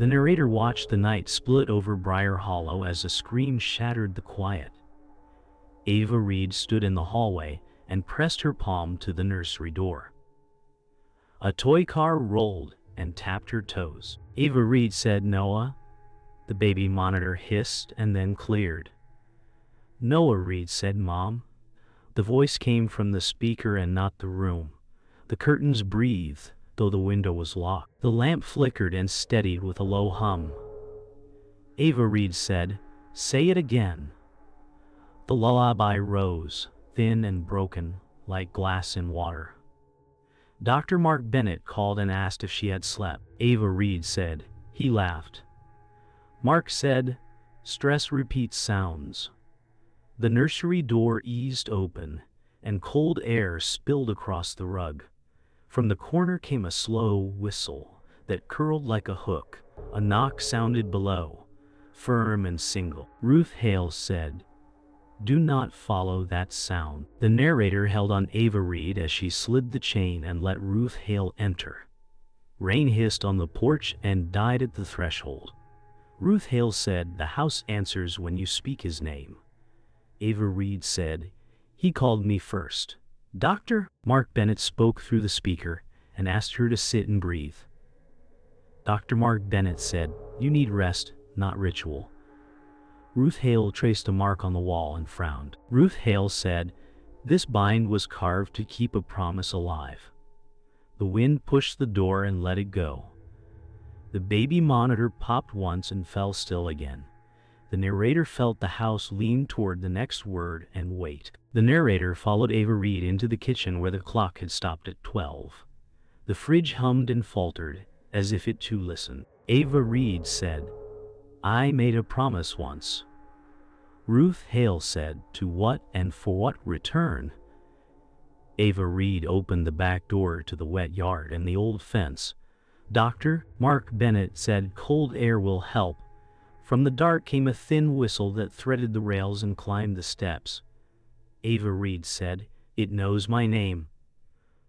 The narrator watched the night split over Briar Hollow as a scream shattered the quiet. Ava Reed stood in the hallway and pressed her palm to the nursery door. A toy car rolled and tapped her toes. Ava Reed said, "Noah." The baby monitor hissed and then cleared. "Noah Reed," said Mom. The voice came from the speaker and not the room. The curtains breathed, though the window was locked. The lamp flickered and steadied with a low hum. Ava Reed said, "Say it again." The lullaby rose, thin and broken, like glass in water. Dr. Mark Bennett called and asked if she had slept. Ava Reed said. He laughed. Mark said, "Stress repeats sounds." The nursery door eased open, and cold air spilled across the rug. From the corner came a slow whistle that curled like a hook. A knock sounded below, firm and single. Ruth Hale said, "Do not follow that sound." The narrator held on Ava Reed as she slid the chain and let Ruth Hale enter. Rain hissed on the porch and died at the threshold. Ruth Hale said, "The house answers when you speak his name." Ava Reed said, "He called me first." "Doctor?" Mark Bennett spoke through the speaker and asked her to sit and breathe. Dr. Mark Bennett said, "You need rest, not ritual." Ruth Hale traced a mark on the wall and frowned. Ruth Hale said, "This bind was carved to keep a promise alive." The wind pushed the door and let it go. The baby monitor popped once and fell still again. The narrator felt the house lean toward the next word and wait. The narrator followed Ava Reed into the kitchen where the clock had stopped at 12. The fridge hummed and faltered, as if it too listened. Ava Reed said, "I made a promise once." Ruth Hale said, "To what and for what return?" Ava Reed opened the back door to the wet yard and the old fence. Dr. Mark Bennett said, "Cold air will help." From the dark came a thin whistle that threaded the rails and climbed the steps. Ava Reed said, "It knows my name."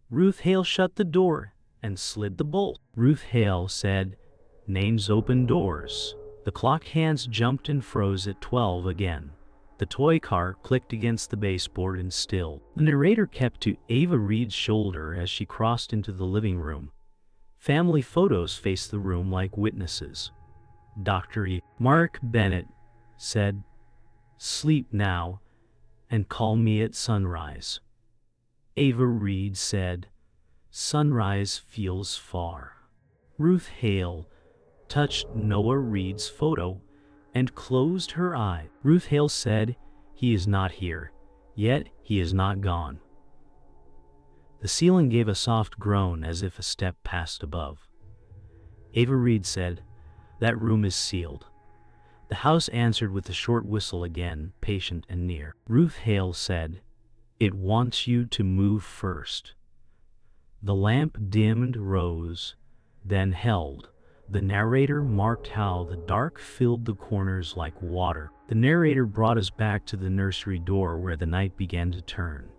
Ruth Hale shut the door and slid the bolt. Ruth Hale said, "Names open doors." The clock hands jumped and froze at 12 again. The toy car clicked against the baseboard and stilled. The narrator kept to Ava Reed's shoulder as she crossed into the living room. Family photos faced the room like witnesses. Dr. Mark Bennett said, "Sleep now and call me at sunrise." Ava Reed said, "Sunrise feels far." Ruth Hale touched Noah Reed's photo and closed her eye. Ruth Hale said, "He is not here, yet he is not gone." The ceiling gave a soft groan as if a step passed above. Ava Reed said, "That room is sealed." The house answered with a short whistle again, patient and near. Ruth Hale said, "It wants you to move first." The lamp dimmed, rose, then held. The narrator marked how the dark filled the corners like water. The narrator brought us back to the nursery door where the night began to turn.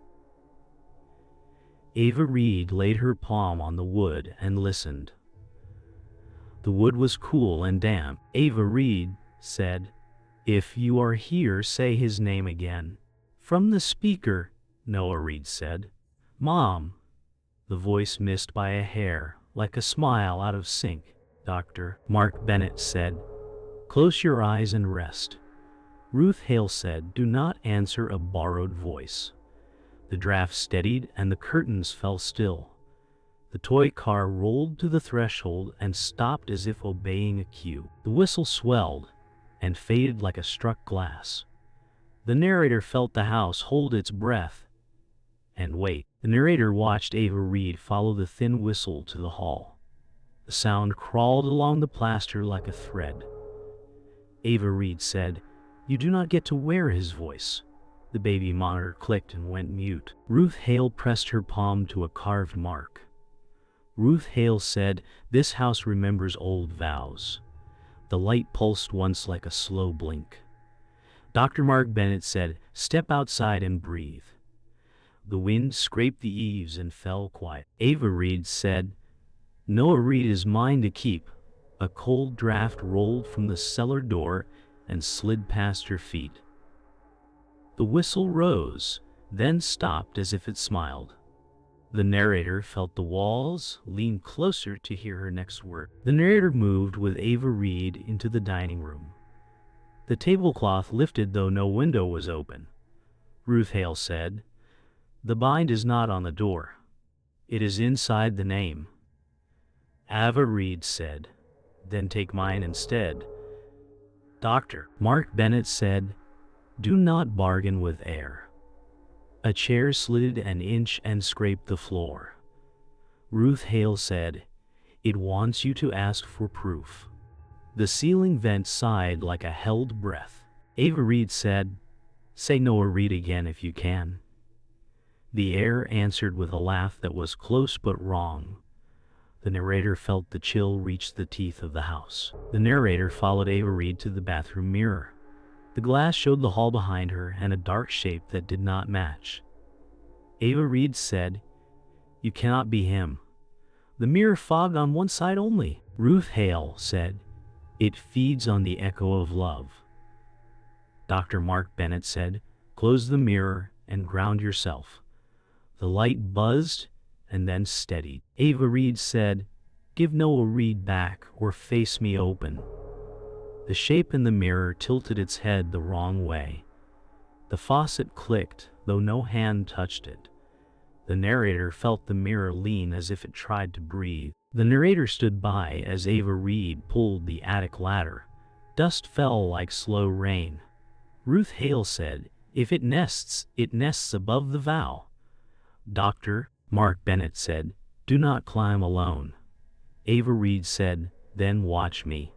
Ava Reed laid her palm on the wood and listened. The wood was cool and damp. Ava Reed said, "If you are here, say his name again." From the speaker, Noah Reed said, "Mom." The voice missed by a hair, like a smile out of sync. Dr. Mark Bennett said, "Close your eyes and rest." Ruth Hale said, "Do not answer a borrowed voice." The draft steadied and the curtains fell still. The toy car rolled to the threshold and stopped as if obeying a cue. The whistle swelled and faded like a struck glass. The narrator felt the house hold its breath and wait. The narrator watched Ava Reed follow the thin whistle to the hall. The sound crawled along the plaster like a thread. Ava Reed said, "You do not get to wear his voice." The baby monitor clicked and went mute. Ruth Hale pressed her palm to a carved mark. Ruth Hale said, "This house remembers old vows." The light pulsed once like a slow blink. Dr. Mark Bennett said, "Step outside and breathe." The wind scraped the eaves and fell quiet. Ava Reed said, "Noah Reed is mine to keep, A cold draft rolled from the cellar door and slid past her feet. The whistle rose, then stopped as if it smiled. The narrator felt the walls lean closer to hear her next word. The narrator moved with Ava Reed into the dining room. The tablecloth lifted though no window was open. Ruth Hale said, "The bind is not on the door. It is inside the name." Ava Reed said, "Then take mine instead." Dr. Mark Bennett said, "Do not bargain with air." A chair slid an inch and scraped the floor. Ruth Hale said, "It wants you to ask for proof." The ceiling vent sighed like a held breath. Ava Reed said, "Say Noah Reed again if you can." The air answered with a laugh that was close but wrong. The narrator felt the chill reach the teeth of the house. The narrator followed Ava Reed to the bathroom mirror. The glass showed the hall behind her and a dark shape that did not match. Ava Reed said, "You cannot be him. The mirror fogged on one side only." Ruth Hale said, "It feeds on the echo of love." Dr. Mark Bennett said, "Close the mirror and ground yourself." The light buzzed and then steadied. Ava Reed said, "Give Noah Reed back or face me open." The shape in the mirror tilted its head the wrong way. The faucet clicked, though no hand touched it. The narrator felt the mirror lean as if it tried to breathe. The narrator stood by as Ava Reed pulled the attic ladder. Dust fell like slow rain. Ruth Hale said, "If it nests above the vow." Dr. Mark Bennett said, "Do not climb alone." Ava Reed said, "Then watch me."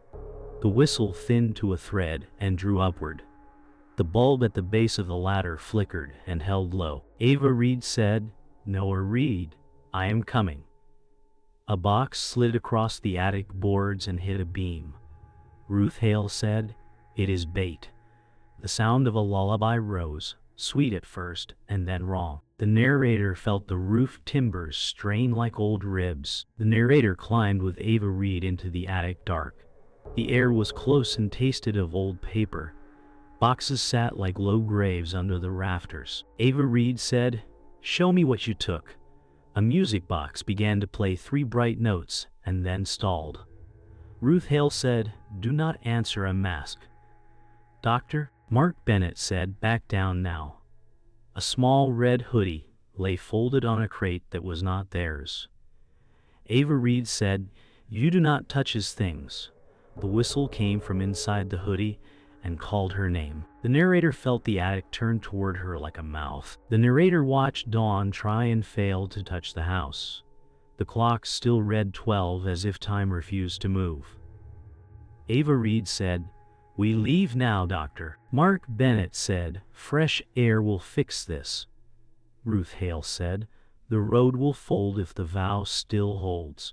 The whistle thinned to a thread and drew upward. The bulb at the base of the ladder flickered and held low. Ava Reed said, "Noah Reed, I am coming." A box slid across the attic boards and hit a beam. Ruth Hale said, "It is bait." The sound of a lullaby rose, sweet at first and then wrong. The narrator felt the roof timbers strain like old ribs. The narrator climbed with Ava Reed into the attic dark. The air was close and tasted of old paper. Boxes sat like low graves under the rafters. Ava Reed said, "Show me what you took." A music box began to play 3 bright notes and then stalled. Ruth Hale said, "Do not answer a mask." Dr. Mark Bennett said, "Back down now." A small red hoodie lay folded on a crate that was not theirs. Ava Reed said, "You do not touch his things." The whistle came from inside the hoodie and called her name. The narrator felt the attic turn toward her like a mouth. The narrator watched Dawn try and fail to touch the house. The clock still read 12 as if time refused to move. Ava Reed said, "We leave now, Doctor." Mark Bennett said, "Fresh air will fix this." Ruth Hale said, "The road will fold if the vow still holds."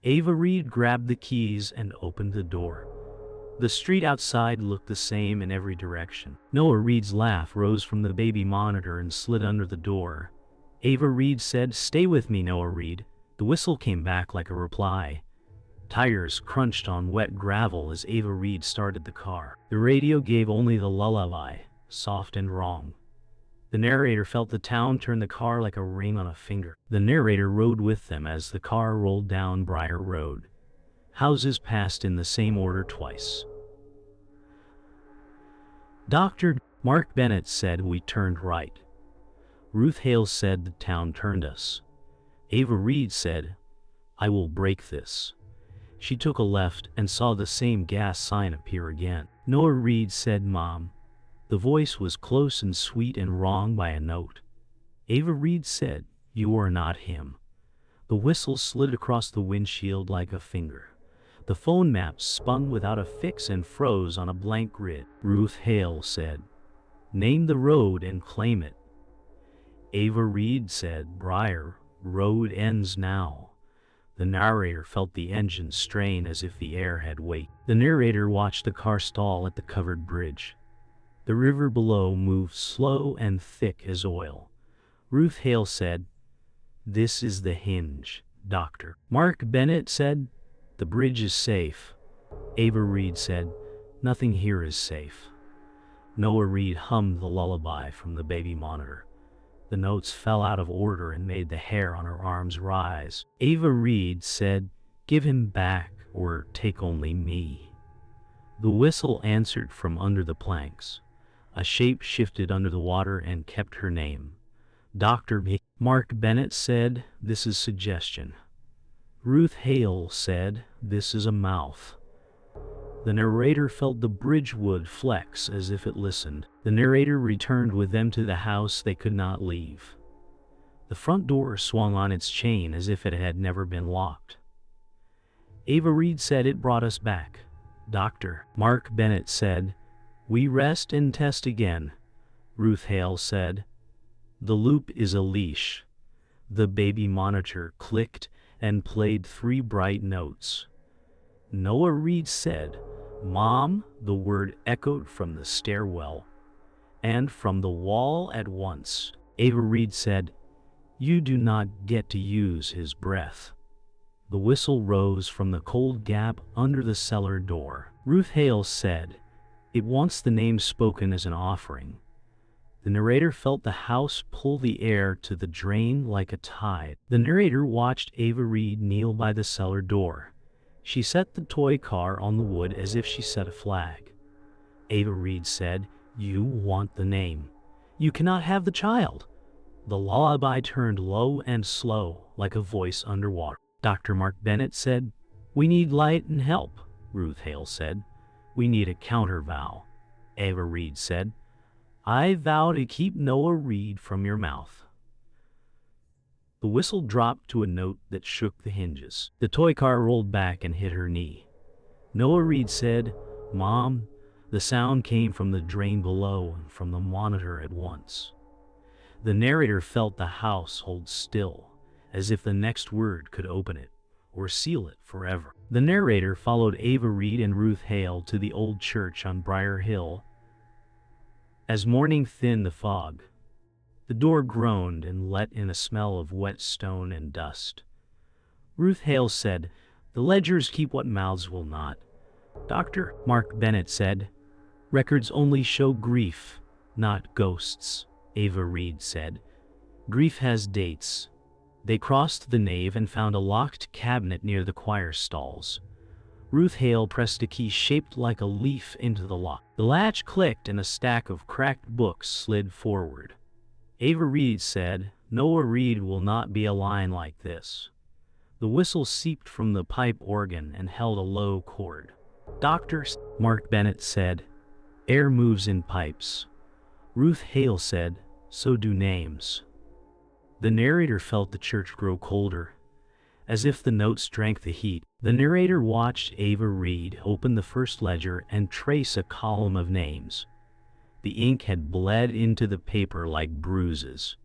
Ava Reed grabbed the keys and opened the door. The street outside looked the same in every direction. Noah Reed's laugh rose from the baby monitor and slid under the door. Ava Reed said, "Stay with me, Noah Reed." The whistle came back like a reply. Tires crunched on wet gravel as Ava Reed started the car. The radio gave only the lullaby, soft and wrong. The narrator felt the town turn the car like a ring on a finger. The narrator rode with them as the car rolled down Briar Road. Houses passed in the same order twice. Dr. Mark Bennett said, "We turned right." Ruth Hale said, "The town turned us." Ava Reed said, "I will break this." She took a left and saw the same gas sign appear again. Noah Reed said, "Mom." The voice was close and sweet and wrong by a note. Ava Reed said, "You are not him." The whistle slid across the windshield like a finger. The phone maps spun without a fix and froze on a blank grid. Ruth Hale said, "Name the road and claim it." Ava Reed said, "Briar Road ends now." The narrator felt the engine strain as if the air had weight. The narrator watched the car stall at the covered bridge. The river below moved slow and thick as oil. Ruth Hale said, "This is the hinge, Doctor." Mark Bennett said, "The bridge is safe," Ava Reed said. "Nothing here is safe." Noah Reed hummed the lullaby from the baby monitor. The notes fell out of order and made the hair on her arms rise. Ava Reed said, "Give him back or take only me." The whistle answered from under the planks. A shape shifted under the water and kept her name. Dr. B. Mark Bennett said, "This is suggestion." Ruth Hale said, "This is a mouth." The narrator felt the bridge wood flex as if it listened. The narrator returned with them to the house they could not leave. The front door swung on its chain as if it had never been locked. Ava Reed said, "It brought us back." Dr. Mark Bennett said, "We rest and test again." Ruth Hale said, "The loop is a leash." The baby monitor clicked and played 3 bright notes. Noah Reed said, "Mom," the word echoed from the stairwell and from the wall at once. Ava Reed said, "You do not get to use his breath." The whistle rose from the cold gap under the cellar door. Ruth Hale said, "It wants the name spoken as an offering." The narrator felt the house pull the air to the drain like a tide. The narrator watched Ava Reed kneel by the cellar door. She set the toy car on the wood as if she set a flag. Ava Reed said, "You want the name. You cannot have the child." The lullaby turned low and slow, like a voice underwater. Dr. Mark Bennett said, "We need light and help." Ruth Hale said, "We need a counter vow." Ava Reed said, "I vow to keep Noah Reed from your mouth." The whistle dropped to a note that shook the hinges. The toy car rolled back and hit her knee. Noah Reed said, "Mom." The sound came from the drain below and from the monitor at once. The narrator felt the house hold still, as if the next word could open it or seal it forever. The narrator followed Ava Reed and Ruth Hale to the old church on Briar Hill. As morning thinned the fog, the door groaned and let in a smell of wet stone and dust. Ruth Hale said, "The ledgers keep what mouths will not." Dr. Mark Bennett said, "Records only show grief, not ghosts." Ava Reed said, "Grief has dates." They crossed the nave and found a locked cabinet near the choir stalls. Ruth Hale pressed a key shaped like a leaf into the lock. The latch clicked and a stack of cracked books slid forward. Ava Reed said, "Noah Reed will not be a line like this." The whistle seeped from the pipe organ and held a low chord. Dr. Mark Bennett said, "Air moves in pipes." Ruth Hale said, "So do names." The narrator felt the church grow colder, as if the notes drank the heat. The narrator watched Ava Reed open the first ledger and trace a column of names. The ink had bled into the paper like bruises.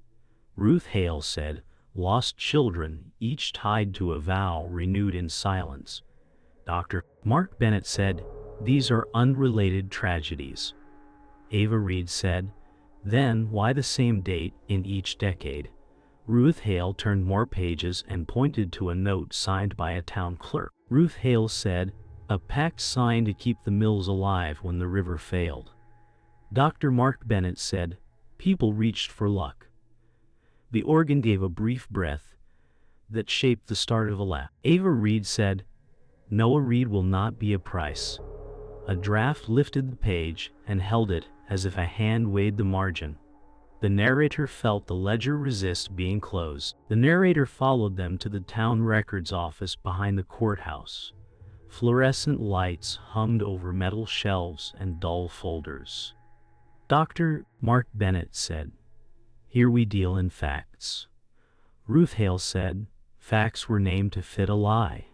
Ruth Hale said, "Lost children, each tied to a vow renewed in silence." Dr. Mark Bennett said, "These are unrelated tragedies." Ava Reed said, "Then why the same date in each decade?" Ruth Hale turned more pages and pointed to a note signed by a town clerk. Ruth Hale said, "A pact signed to keep the mills alive when the river failed." Dr. Mark Bennett said, "People reached for luck." The organ gave a brief breath that shaped the start of a laugh. Ava Reed said, "Noah Reed will not be a price." A draft lifted the page and held it as if a hand weighed the margin. The narrator felt the ledger resist being closed. The narrator followed them to the town records office behind the courthouse. Fluorescent lights hummed over metal shelves and dull folders. Dr. Mark Bennett said, "Here we deal in facts." Ruth Hale said, "Facts were named to fit a lie."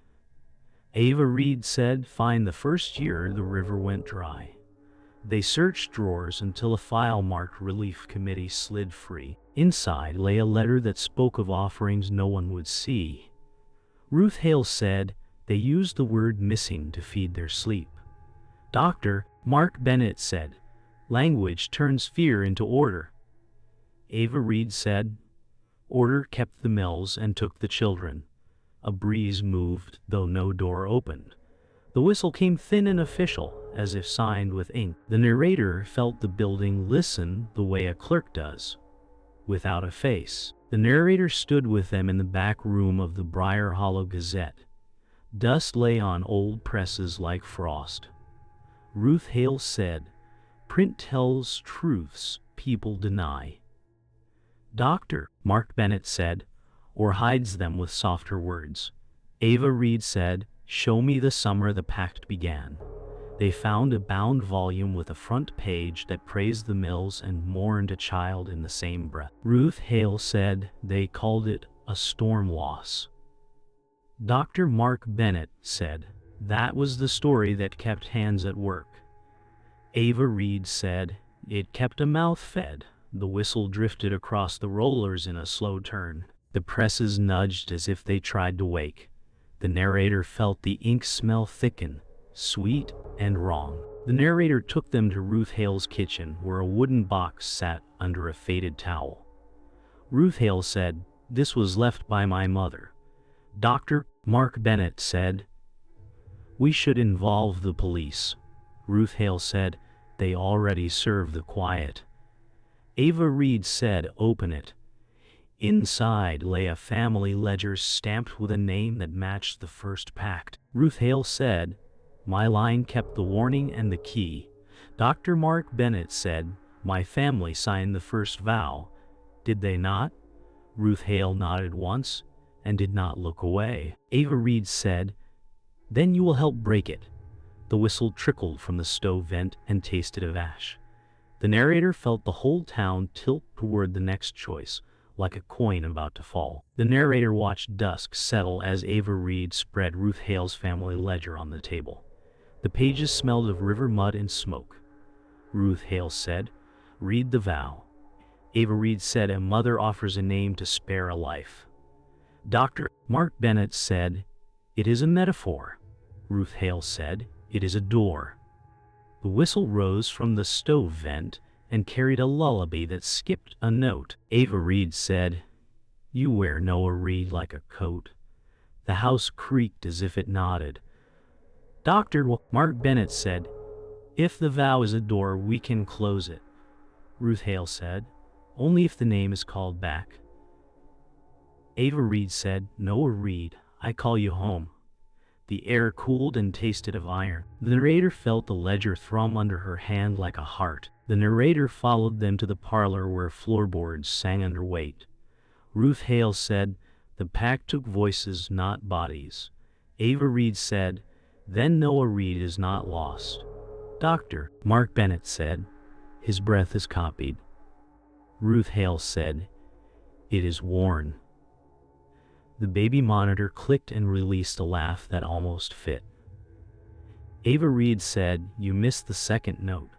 Ava Reed said, "Find the first year the river went dry." They searched drawers until a file marked Relief Committee slid free. Inside lay a letter that spoke of offerings no one would see. Ruth Hale said, "They used the word missing to feed their sleep." Dr. Mark Bennett said, "Language turns fear into order." Ava Reed said, "Order kept the mills and took the children. A breeze moved, though no door opened. The whistle came thin and official, as if signed with ink. The narrator felt the building listen the way a clerk does, without a face. The narrator stood with them in the back room of the Briar Hollow Gazette. Dust lay on old presses like frost. Ruth Hale said, "Print tells truths people deny." "Doctor," Mark Bennett said, or hides them with softer words. Ava Reed said, "Show me the summer the pact began." They found a bound volume with a front page that praised the mills and mourned a child in the same breath. Ruth Hale said they called it a storm loss. Dr. Mark Bennett said, "That was the story that kept hands at work." Ava Reed said, "It kept a mouth fed." The whistle drifted across the rollers in a slow turn. The presses nudged as if they tried to wake. The narrator felt the ink smell thicken, sweet and wrong. The narrator took them to Ruth Hale's kitchen, where a wooden box sat under a faded towel. Ruth Hale said, "This was left by my mother." Dr. Mark Bennett said, "We should involve the police." Ruth Hale said, "They already serve the quiet." Ava Reed said, "Open it." Inside lay a family ledger stamped with a name that matched the first pact. Ruth Hale said, "My line kept the warning and the key." Dr. Mark Bennett said, "My family signed the first vow." Did they not? Ruth Hale nodded once and did not look away. Ava Reed said, "Then you will help break it." The whistle trickled from the stove vent and tasted of ash. The narrator felt the whole town tilt toward the next choice, like a coin about to fall. The narrator watched dusk settle as Ava Reed spread Ruth Hale's family ledger on the table. The pages smelled of river mud and smoke. Ruth Hale said, "Read the vow." Ava Reed said, "A mother offers a name to spare a life." Dr. Mark Bennett said, "It is a metaphor." Ruth Hale said, "It is a door." The whistle rose from the stove vent and carried a lullaby that skipped a note. Ava Reed said, "You wear Noah Reed like a coat." The house creaked as if it nodded. Dr. Mark Bennett said, "If the vow is a door, we can close it." Ruth Hale said, "Only if the name is called back." Ava Reed said, "Noah Reed, I call you home." The air cooled and tasted of iron. The narrator felt the ledger thrum under her hand like a heart. The narrator followed them to the parlor where floorboards sang under weight. Ruth Hale said, "The pact took voices, not bodies." Ava Reed said, "Then Noah Reed is not lost." Dr. Mark Bennett said, "His breath is copied." Ruth Hale said, "It is worn." The baby monitor clicked and released a laugh that almost fit. Ava Reed said, "You missed the second note."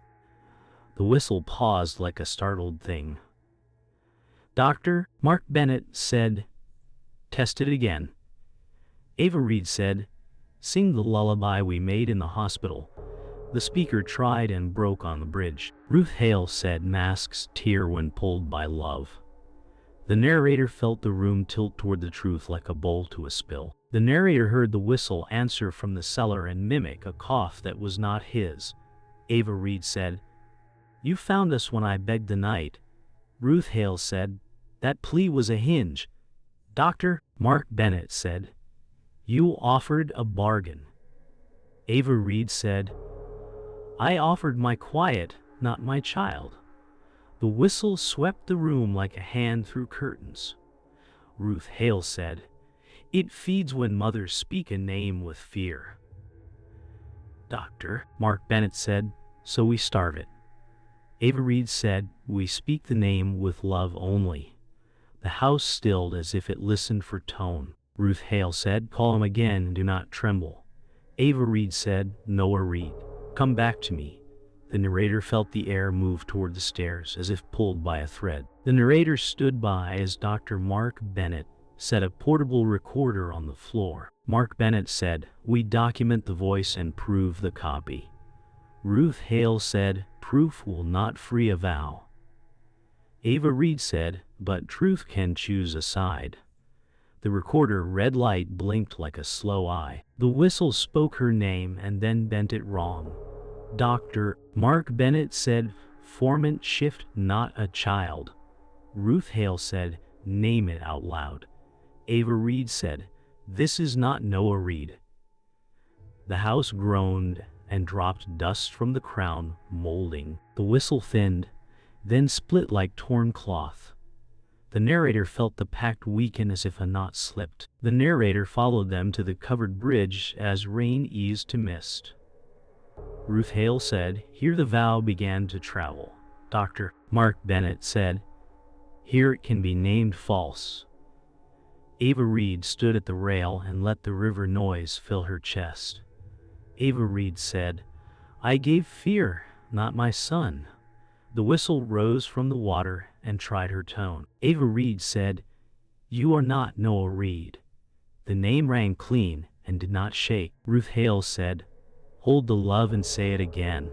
The whistle paused like a startled thing. Dr. Mark Bennett said, "Test it again." Ava Reed said, "Sing the lullaby we made in the hospital." The speaker tried and broke on the bridge. Ruth Hale said, "Masks tear when pulled by love." The narrator felt the room tilt toward the truth like a bowl to a spill. The narrator heard the whistle answer from the cellar and mimic a cough that was not his. Ava Reed said, "You found us when I begged the night." Ruth Hale said, "That plea was a hinge." Dr. Mark Bennett said, "You offered a bargain." Ava Reed said, "I offered my quiet, not my child." The whistle swept the room like a hand through curtains. Ruth Hale said, "It feeds when mothers speak a name with fear." Dr. Mark Bennett said, "So we starve it." Ava Reed said, "We speak the name with love only." The house stilled as if it listened for tone. Ruth Hale said, "Call him again and do not tremble." Ava Reed said, "Noah Reed, come back to me." The narrator felt the air move toward the stairs as if pulled by a thread. The narrator stood by as Dr. Mark Bennett set a portable recorder on the floor. Mark Bennett said, "We document the voice and prove the copy." Ruth Hale said, "Proof will not free a vow." Ava Reed said, "But truth can choose a side." The recorder red light blinked like a slow eye. The whistle spoke her name and then bent it wrong. Dr. Mark Bennett said, "Formant shift, not a child." Ruth Hale said, "Name it out loud." Ava Reed said, "This is not Noah Reed." The house groaned and dropped dust from the crown, molding. The whistle thinned, then split like torn cloth. The narrator felt the pact weaken as if a knot slipped. The narrator followed them to the covered bridge as rain eased to mist. Ruth Hale said, "Here the vow began to travel." Dr. Mark Bennett said, "Here it can be named false." Ava Reed stood at the rail and let the river noise fill her chest. Ava Reed said, "I gave fear, not my son." The whistle rose from the water and tried her tone. Ava Reed said, "You are not Noah Reed." The name rang clean and did not shake. Ruth Hale said, "Hold the love and say it again."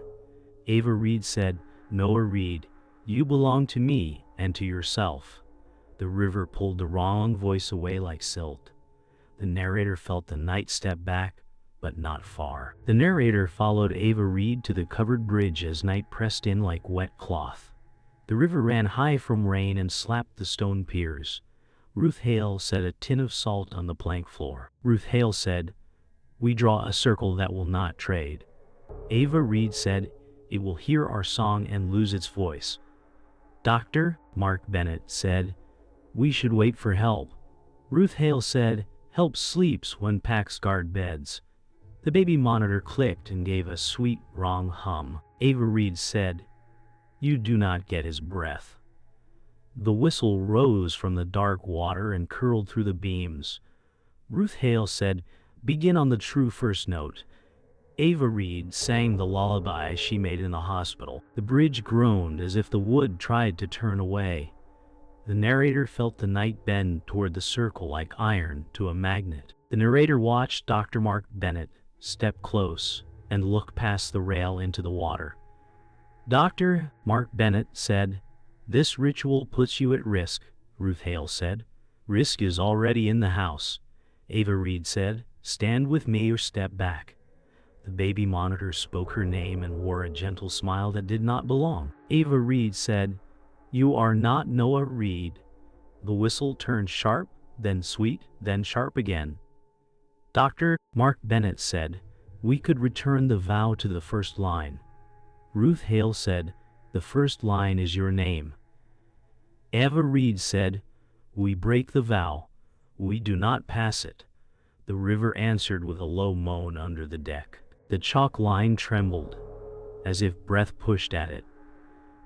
Ava Reed said, "Noah Reed, you belong to me and to yourself." The river pulled the wrong voice away like silt. The narrator felt the night step back, but not far. The narrator followed Ava Reed to the covered bridge as night pressed in like wet cloth. The river ran high from rain and slapped the stone piers. Ruth Hale set a tin of salt on the plank floor. Ruth Hale said, "We draw a circle that will not trade." Ava Reed said, "It will hear our song and lose its voice." Dr. Mark Bennett said, "We should wait for help." Ruth Hale said, "Help sleeps when packs guard beds." The baby monitor clicked and gave a sweet, wrong hum. Ava Reed said, "You do not get his breath." The whistle rose from the dark water and curled through the beams. Ruth Hale said, "Begin on the true first note." Ava Reed sang the lullaby she made in the hospital. The bridge groaned as if the wood tried to turn away. The narrator felt the night bend toward the circle like iron to a magnet. The narrator watched Dr. Mark Bennett step close and look past the rail into the water. Dr. Mark Bennett said, "This ritual puts you at risk," Ruth Hale said. "Risk is already in the house." Ava Reed said, "Stand with me or step back." The baby monitor spoke her name and wore a gentle smile that did not belong. Ava Reed said, "You are not Noah Reed." The whistle turned sharp, then sweet, then sharp again. Dr. Mark Bennett said, "We could return the vow to the first line." Ruth Hale said, "The first line is your name." Ava Reed said, "We break the vow. We do not pass it." The river answered with a low moan under the deck. The chalk line trembled, as if breath pushed at it.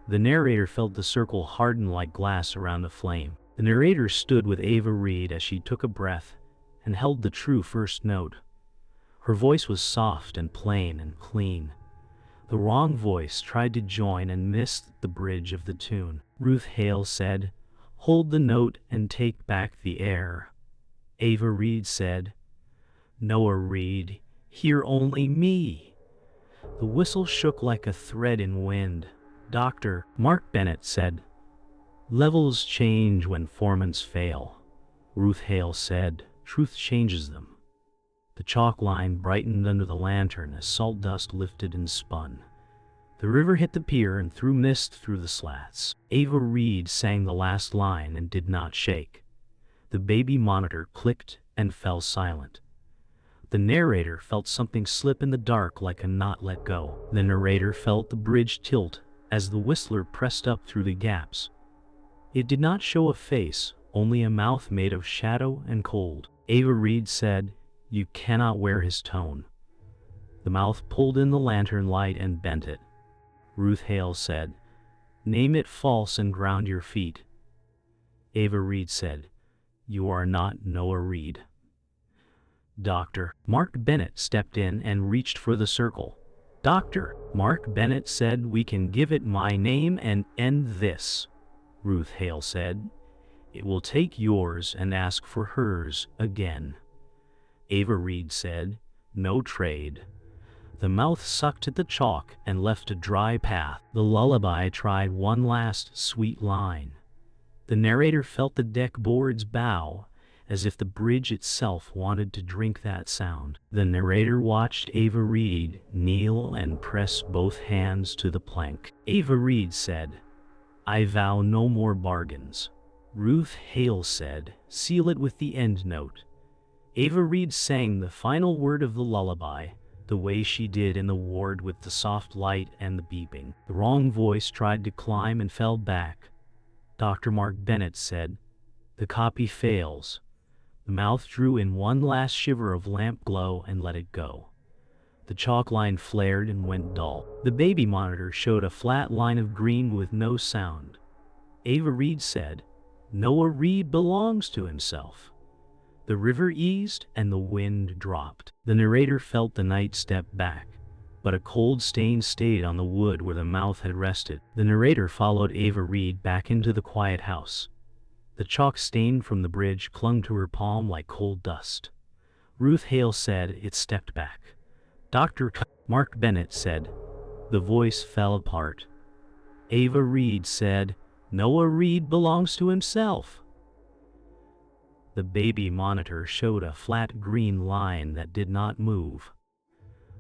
The narrator felt the circle harden like glass around a flame. The narrator stood with Ava Reed as she took a breath and held the true first note. Her voice was soft and plain and clean. The wrong voice tried to join and missed the bridge of the tune. Ruth Hale said, "Hold the note and take back the air." Ava Reed said, "Noah Reed, hear only me." The whistle shook like a thread in wind. Dr. Mark Bennett said, "Levels change when formants fail." Ruth Hale said, "Truth changes them." The chalk line brightened under the lantern as salt dust lifted and spun. The river hit the pier and threw mist through the slats. Ava Reed sang the last line and did not shake. The baby monitor clicked and fell silent. The narrator felt something slip in the dark like a knot let go. The narrator felt the bridge tilt as the whistler pressed up through the gaps. It did not show a face, only a mouth made of shadow and cold. Ava Reed said, "You cannot wear his tone." The mouth pulled in the lantern light and bent it. Ruth Hale said, "Name it false and ground your feet." Ava Reed said, "You are not Noah Reed." Dr. Mark Bennett stepped in and reached for the circle. Dr. Mark Bennett said, "We can give it my name and end this." Ruth Hale said, "It will take yours and ask for hers again." Ava Reed said, "No trade." The mouth sucked at the chalk and left a dry path. The lullaby tried one last sweet line. The narrator felt the deck boards bow as if the bridge itself wanted to drink that sound. The narrator watched Ava Reed kneel and press both hands to the plank. Ava Reed said, "I vow no more bargains." Ruth Hale said, "Seal it with the end note." Ava Reed sang the final word of the lullaby, the way she did in the ward with the soft light and the beeping. The wrong voice tried to climb and fell back. Dr. Mark Bennett said, "The copy fails." The mouth drew in one last shiver of lamp glow and let it go. The chalk line flared and went dull. The baby monitor showed a flat line of green with no sound. Ava Reed said, "Noah Reed belongs to himself." The river eased and the wind dropped. The narrator felt the night step back, but a cold stain stayed on the wood where the mouth had rested. The narrator followed Ava Reed back into the quiet house. The chalk stain from the bridge clung to her palm like cold dust. Ruth Hale said it stepped back. Dr. Mark Bennett said, the voice fell apart. Ava Reed said, "Noah Reed belongs to himself." The baby monitor showed a flat green line that did not move.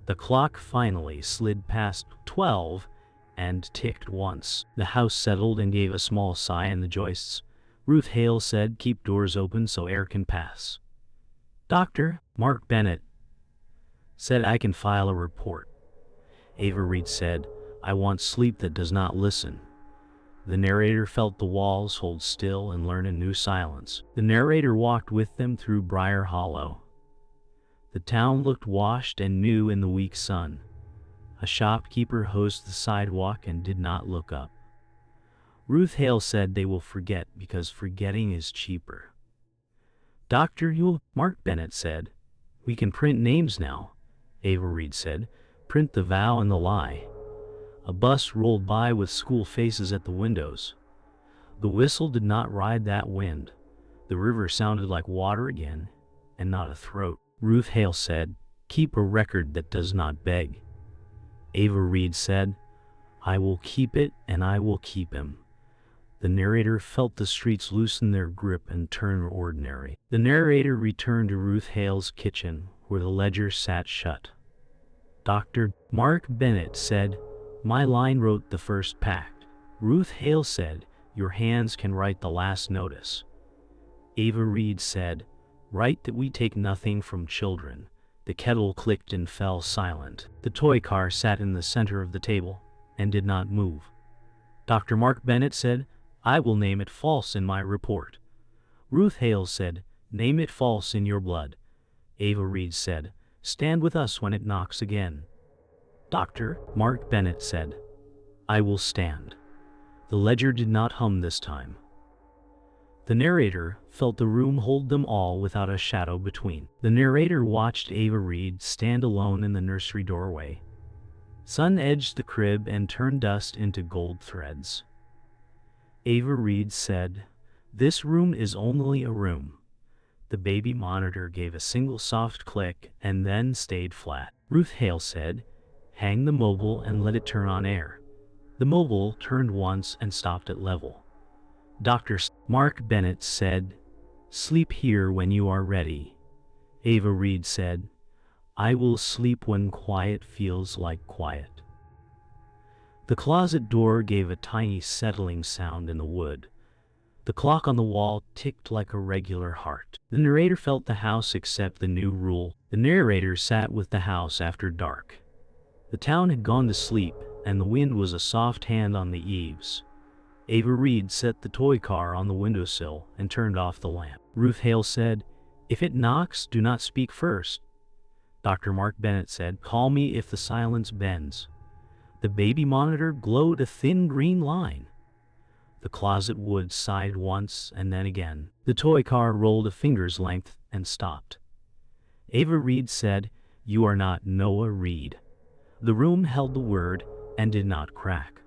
The clock finally slid past 12 and ticked once. The house settled and gave a small sigh in the joists. Ruth Hale said, "Keep doors open so air can pass." Dr. Mark Bennett said, "I can file a report." Ava Reed said, "I want sleep that does not listen." The narrator felt the walls hold still and learn a new silence. The narrator walked with them through Briar Hollow. The town looked washed and new in the weak sun. A shopkeeper hosed the sidewalk and did not look up. Ruth Hale said, "They will forget because forgetting is cheaper." Dr. Mark Bennett said, "We can print names now." Ava Reed said, "Print the vow and the lie." A bus rolled by with school faces at the windows. The whistle did not ride that wind. The river sounded like water again, and not a throat. Ruth Hale said, "Keep a record that does not beg." Ava Reed said, "I will keep it and I will keep him." The narrator felt the streets loosen their grip and turn ordinary. The narrator returned to Ruth Hale's kitchen, where the ledger sat shut. Dr. Mark Bennett said, "My line wrote the first pact." Ruth Hale said, "Your hands can write the last notice." Ava Reed said, "Write that we take nothing from children." The kettle clicked and fell silent. The toy car sat in the center of the table and did not move. Dr. Mark Bennett said, "I will name it false in my report." Ruth Hale said, "Name it false in your blood." Ava Reed said, "Stand with us when it knocks again." Dr. Mark Bennett said, "I will stand." The ledger did not hum this time. The narrator felt the room hold them all without a shadow between. The narrator watched Ava Reed stand alone in the nursery doorway. Sun edged the crib and turned dust into gold threads. Ava Reed said, "This room is only a room." The baby monitor gave a single soft click and then stayed flat. Ruth Hale said, "Hang the mobile and let it turn on air." The mobile turned once and stopped at level. Dr. Mark Bennett said, "Sleep here when you are ready." Ava Reed said, "I will sleep when quiet feels like quiet." The closet door gave a tiny settling sound in the wood. The clock on the wall ticked like a regular heart. The narrator felt the house accept the new rule. The narrator sat with the house after dark. The town had gone to sleep, and the wind was a soft hand on the eaves. Ava Reed set the toy car on the windowsill and turned off the lamp. Ruth Hale said, "If it knocks, do not speak first." Dr. Mark Bennett said, "Call me if the silence bends." The baby monitor glowed a thin green line. The closet wood sighed once and then again. The toy car rolled a finger's length and stopped. Ava Reed said, "You are not Noah Reed." The room held the word and did not crack.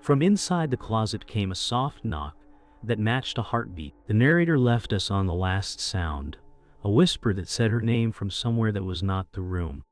From inside the closet came a soft knock that matched a heartbeat. The narrator left us on the last sound, a whisper that said her name from somewhere that was not the room.